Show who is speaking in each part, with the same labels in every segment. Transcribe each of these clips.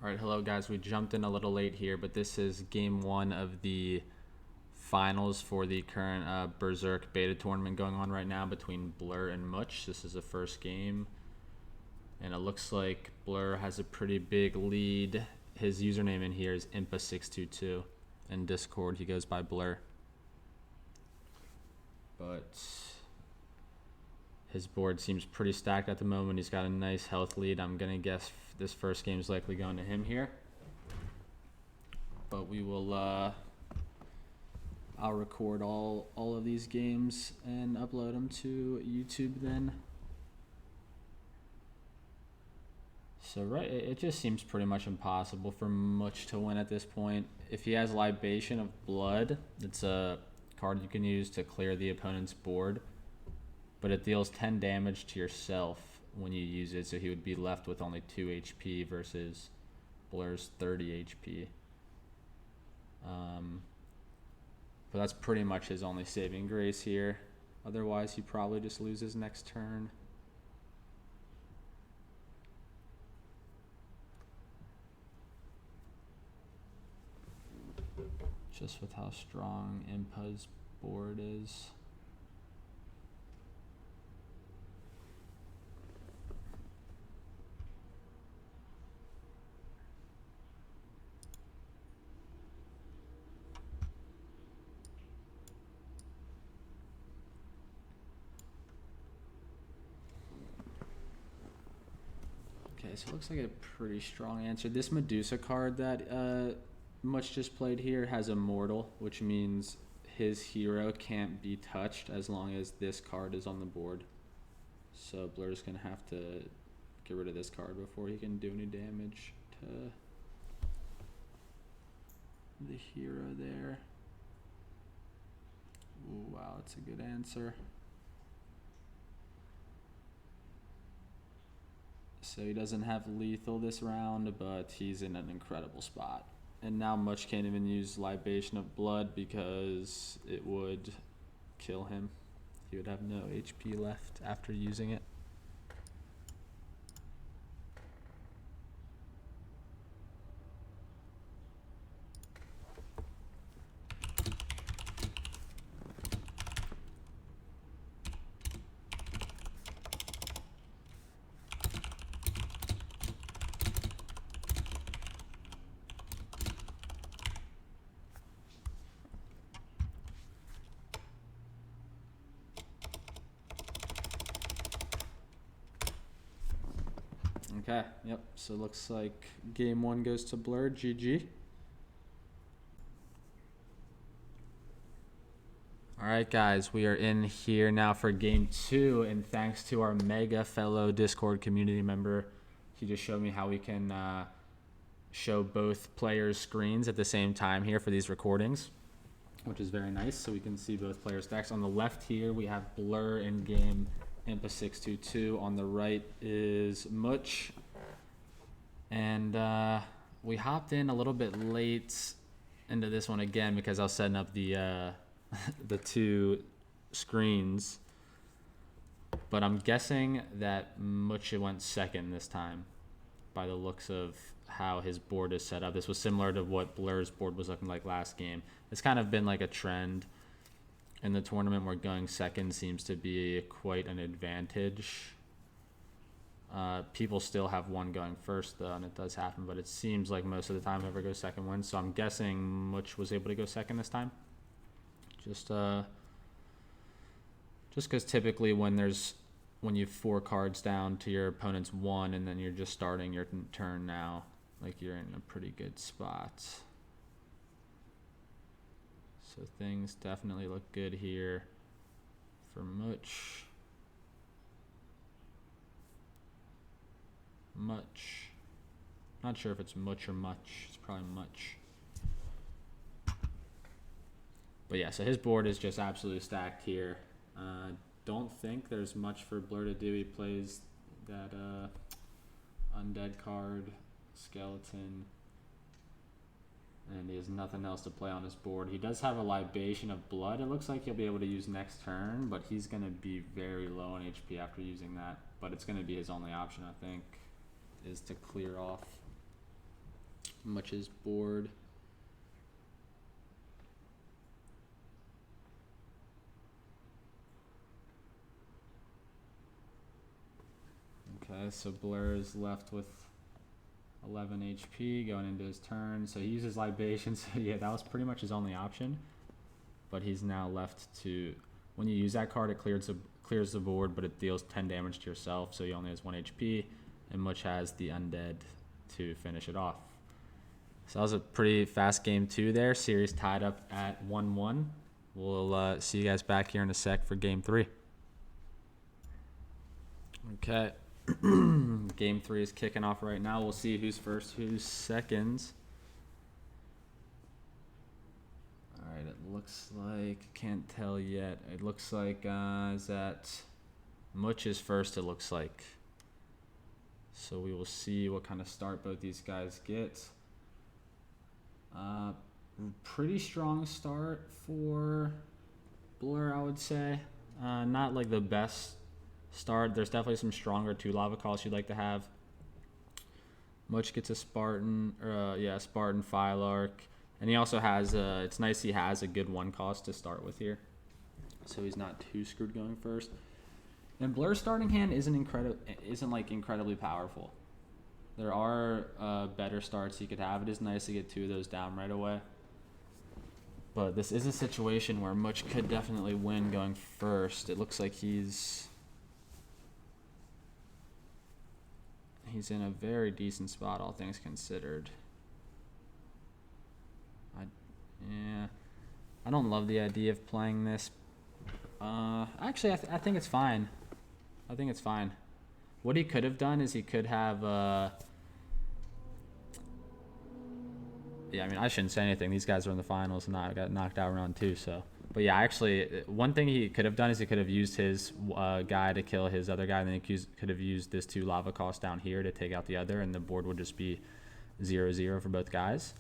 Speaker 1: All right, hello guys. We jumped in a little late here, but this is game one of the finals for the current Berserk beta tournament going on right now between Blur and Mutch. This is the first game, and it looks like Blur has a pretty big lead. His username in here is impa622. In Discord, he goes by Blur. But his board seems pretty stacked at the moment. He's got a nice health lead. I'm going to guess this first game is likely going to him here. But we will, I'll record all of these games and upload them to YouTube then. So, right, it just seems pretty much impossible for Mutch to win at this point. If he has Libation of Blood, it's a card you can use to clear the opponent's board. But it deals 10 damage to yourself when you use it, so he would be left with only 2 HP versus Blur's 30 HP. But that's pretty much his only saving grace here. Otherwise, he probably just loses next turn. Just with how strong Impa's board is. Okay, so it looks like a pretty strong answer. This Medusa card that Mutch just played here has Immortal, which means his hero can't be touched as long as this card is on the board. So Blur's going to have to get rid of this card before he can do any damage to the hero there. Ooh, wow, that's a good answer. So he doesn't have lethal this round, but he's in an incredible spot. And now Mutch can't even use Libation of Blood because it would kill him. He would have no HP left after using it. Okay, yep, so looks like game one goes to Blur, GG. All right, guys, we are in here now for game two, and thanks to our mega fellow Discord community member, he just showed me how we can show both players' screens at the same time here for these recordings, which is very nice, so we can see both players' decks. On the left here, we have Blur in game impa622. On the right is Mutch. And we hopped in a little bit late into this one again because I was setting up the the two screens. But I'm guessing that Mutch went second this time by the looks of how his board is set up. This was similar to what Blur's board was looking like last game. It's kind of been like a trend in the tournament where going second seems to be quite an advantage. People still have one going first though, and it does happen, but it seems like most of the time whoever goes second wins. So I'm guessing Mutch was able to go second this time. Just because typically when you have 4 cards down to your opponent's 1 and then you're just starting your turn now, like you're in a pretty good spot. So things definitely look good here for Mutch. Mutch. Not sure if it's Mutch or Mutch. It's probably Mutch. But yeah, so his board is just absolutely stacked here. Don't think there's much for Blur to do. He plays that undead card, skeleton, and he has nothing else to play on his board. He does have a Libation of Blood. It looks like he'll be able to use next turn, but he's going to be very low on HP after using that. But it's going to be his only option, I think, is to clear off Mutch's board. Okay, so Blur is left with 11 HP going into his turn. So he uses Libation. So yeah, that was pretty much his only option. But he's now left to, when you use that card, it clears the board, but it deals 10 damage to yourself. So he only has 1 HP, and Mutch has the Undead to finish it off. So that was a pretty fast game 2 there. Series tied up at 1-1. We'll see you guys back here in a sec for game 3. Okay. Game 3 is kicking off right now. We'll see who's first, who's second. Alright, it looks like, can't tell yet. It looks like, is that Mutch is first, it looks like. So we will see what kind of start both these guys get. Pretty strong start for Blur, I would say. Not like the best start. There's definitely some stronger 2 lava calls you'd like to have. Mutch gets a Spartan, Spartan Phylarch. And he also has, it's nice he has a good 1 cost to start with here. So he's not too screwed going first. And Blur's starting hand isn't incredibly powerful. There are better starts he could have. It is nice to get 2 of those down right away. But this is a situation where Mutch could definitely win going first. It looks like he's in a very decent spot, all things considered. I don't love the idea of playing this. Actually, I think it's fine. I think it's fine. What he could have done is he could have... I shouldn't say anything. These guys are in the finals and I got knocked out round 2, so... But yeah, actually, one thing he could have done is he could have used his guy to kill his other guy, and then he could have used this 2 lava cost down here to take out the other, and the board would just be 0-0 for both guys.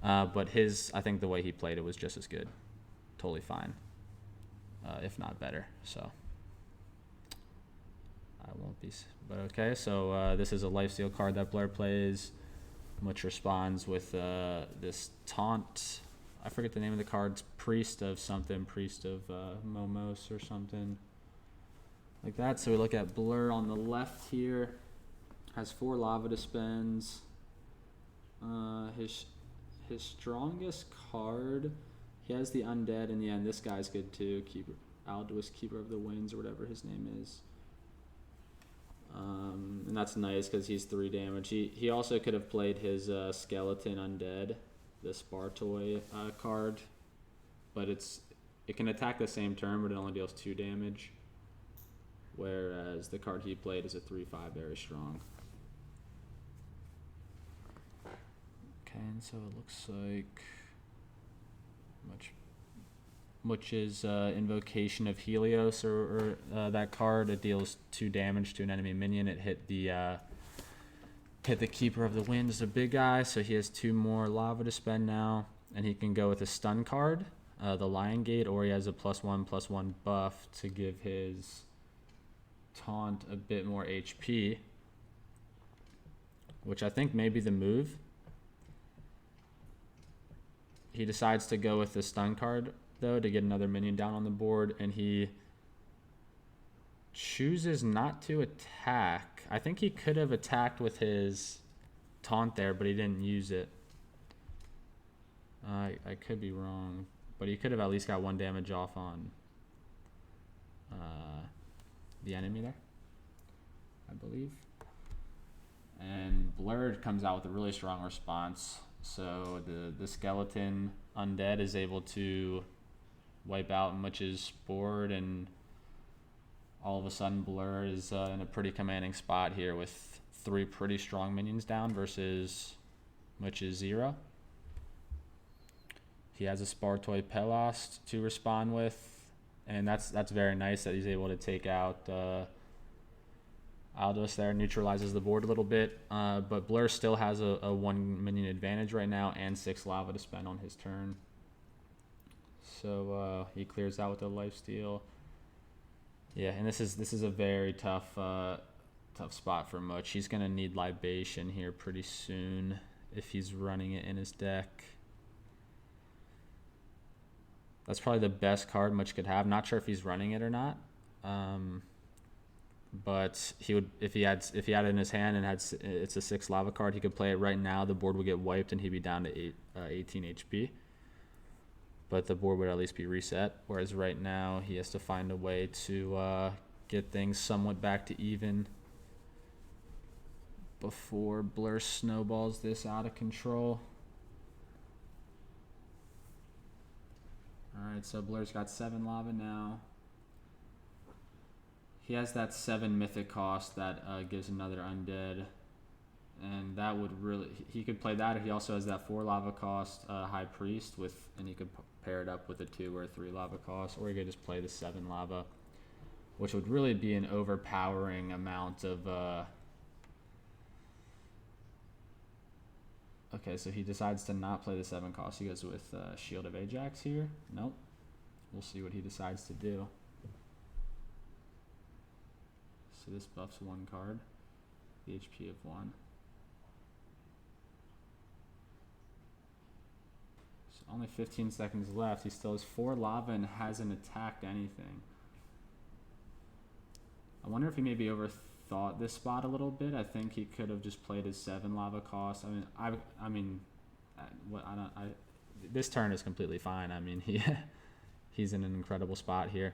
Speaker 1: But I think the way he played it was just as good. Totally fine. If not better, so. I won't be, but okay. So this is a lifesteal card that Blur plays. Mutch responds with this taunt. I forget the name of the card. It's Priest of something. Priest of Momos or something like that. So we look at Blur on the left here. Has 4 lava dispense. His strongest card, he has the Undead in the end. This guy's good too. Alduus, Keeper of the Winds, or whatever his name is. And that's nice because he's 3 damage. He also could have played his Skeleton Undead, the Spartoy card, but it can attack the same turn, but it only deals 2 damage. Whereas the card he played is a 3/5, very strong. Okay, and so it looks like Mutch's Invocation of Helios, or that card, it deals 2 damage to an enemy minion. It hit the Keeper of the Winds, a big guy, so he has 2 more lava to spend now, and he can go with a stun card, the Lion Gate, or he has a +1/+1 buff to give his taunt a bit more HP, which I think may be the move. He decides to go with the stun card, though, to get another minion down on the board, and he chooses not to attack. I think he could have attacked with his taunt there, but he didn't use it. I could be wrong, but he could have at least got 1 damage off on the enemy there, I believe. And Blur comes out with a really strong response. So the Skeleton Undead is able to wipe out Mutch's board, and all of a sudden Blur is in a pretty commanding spot here with 3 pretty strong minions down versus Mutch's 0. He has a Spartoy Pelost to respond with, and that's very nice that he's able to take out Alduus there, neutralizes the board a little bit, but Blur still has a 1 minion advantage right now and 6 lava to spend on his turn. So he clears out with a lifesteal. Yeah, and this is a very tough spot for Mutch. He's gonna need Libation here pretty soon if he's running it in his deck. That's probably the best card Mutch could have. Not sure if he's running it or not. But he would, if he had it in his hand and it's a 6 lava card, he could play it right now. The board would get wiped and he'd be down to 18 HP. But the board would at least be reset. Whereas right now he has to find a way to get things somewhat back to even before Blur snowballs this out of control. Alright, so Blur's got 7 lava now. He has that 7 mythic cost that gives another undead. And that would really... He could play that. He also has that 4 lava cost High Priest with... And he could pair it up with a 2 or a 3 lava cost. Or he could just play the 7 lava. Which would really be an overpowering amount of... Okay, so he decides to not play the 7 cost. He goes with Shield of Ajax here. Nope. We'll see what he decides to do. So this buffs 1 card. The HP of 1. So only 15 seconds left. He still has 4 lava and hasn't attacked anything. I wonder if he maybe overthought this spot a little bit. I think he could have just played his 7 lava cost. This turn is completely fine. I mean, he's in an incredible spot here,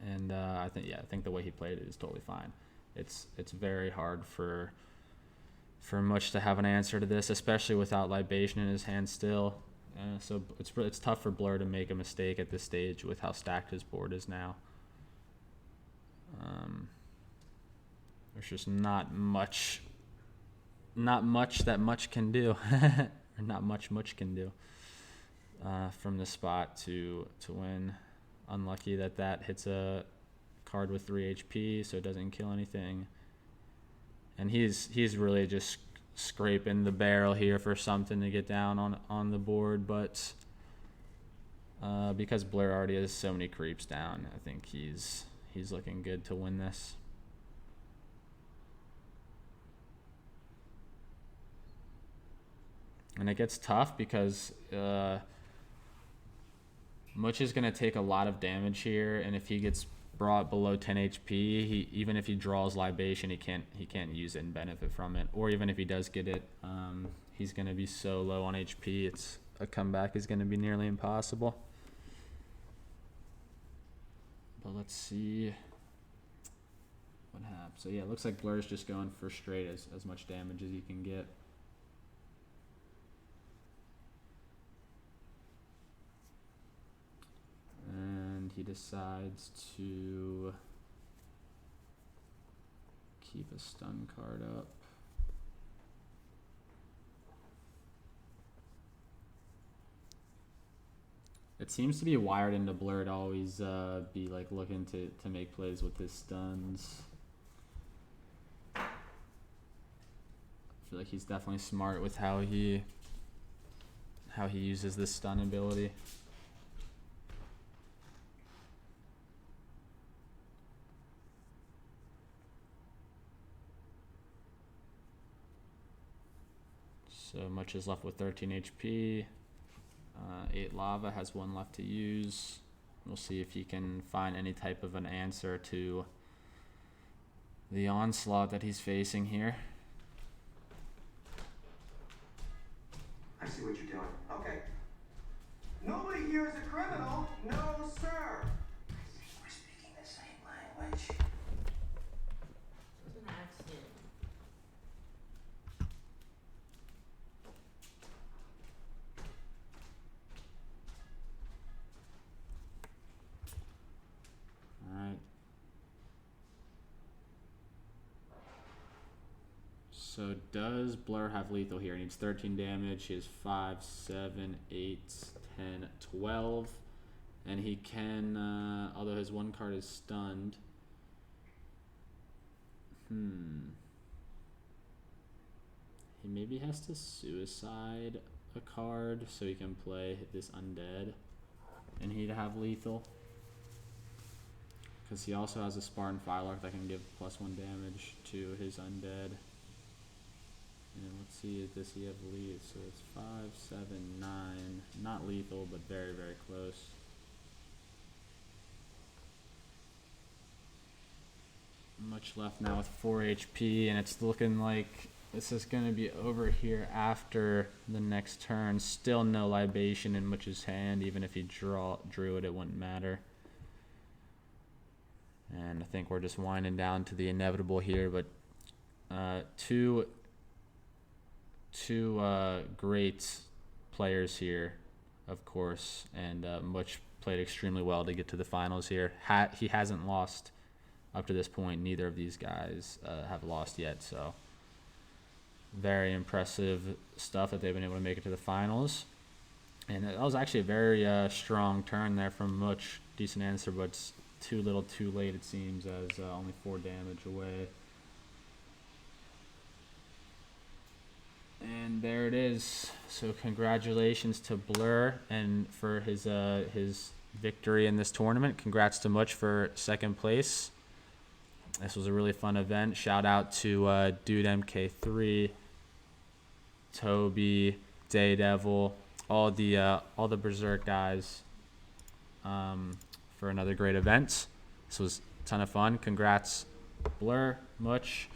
Speaker 1: and I think the way he played it is totally fine. It's very hard for Mutch to have an answer to this, especially without Libation in his hand still. So it's tough for Blur to make a mistake at this stage with how stacked his board is now. There's just not much that Mutch can do, or not much Mutch can do from this spot to win. Unlucky that hits a card with 3 HP, so it doesn't kill anything. And he's really just scraping the barrel here for something to get down on the board, but because Blur already has so many creeps down, I think he's looking good to win this. And it gets tough because Mutch is going to take a lot of damage here, and if he gets brought below 10 HP, even if he draws Libation, he can't use it and benefit from it. Or even if he does get it, he's going to be so low on HP, a comeback is going to be nearly impossible. But let's see what happens. So yeah, it looks like Blur's just going for straight as much damage as he can get. And he decides to keep a stun card up. It seems to be wired into Blur to always be like looking to make plays with his stuns. I feel like he's definitely smart with how he uses this stun ability. So Mutch is left with 13 HP. 8 lava, has 1 left to use. We'll see if he can find any type of an answer to the onslaught that he's facing here.
Speaker 2: I see what you're doing. Okay. Nobody here is a criminal. No, sir. I think we're speaking the same language.
Speaker 3: It's an accident.
Speaker 1: Alright. So does Blur have lethal here? He needs 13 damage. He has 5, 7, 8, 10, 12. And he can, although his 1 card is stunned. He maybe has to suicide a card so he can play this undead. And he'd have lethal. Because he also has a Spartan Firelark that can give +1 damage to his undead. And let's see does he have leads. So it's 5, 7, 9. Not lethal, but very, very close. Much left now with 4 HP, and it's looking like this is going to be over here after the next turn. Still no libation in Mutch's hand. Even if he drew it, it wouldn't matter. And I think we're just winding down to the inevitable here, but two great players here, of course, and Mutch played extremely well to get to the finals here. He hasn't lost up to this point. Neither of these guys have lost yet, so very impressive stuff that they've been able to make it to the finals. And that was actually a very strong turn there from Mutch. Decent answer, but it's too little too late, it seems, as only 4 damage away. And there it is. So congratulations to Blur and for his victory in this tournament. Congrats to Mutch for 2nd place. This was a really fun event. Shout out to Dude MK3, Toby, Daredevil, all the Berserk guys for another great event. This was a ton of fun. Congrats, Blur, Mutch.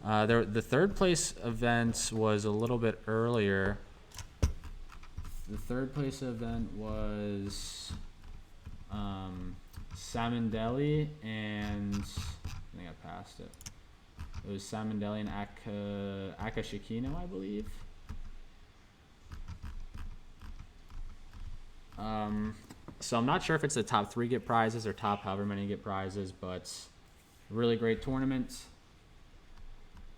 Speaker 1: The 3rd place event was a little bit earlier. The 3rd place event was Salmondelli and I think I passed it. It was Salmondelli and Akashikino, I believe. So I'm not sure if it's the top 3 get prizes or top however many get prizes, but really great tournament.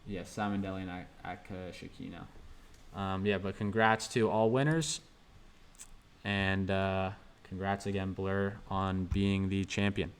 Speaker 1: Yeah, Salmondelli and Akashikino. Yeah, but congrats to all winners. And congrats again, Blur, on being the champion.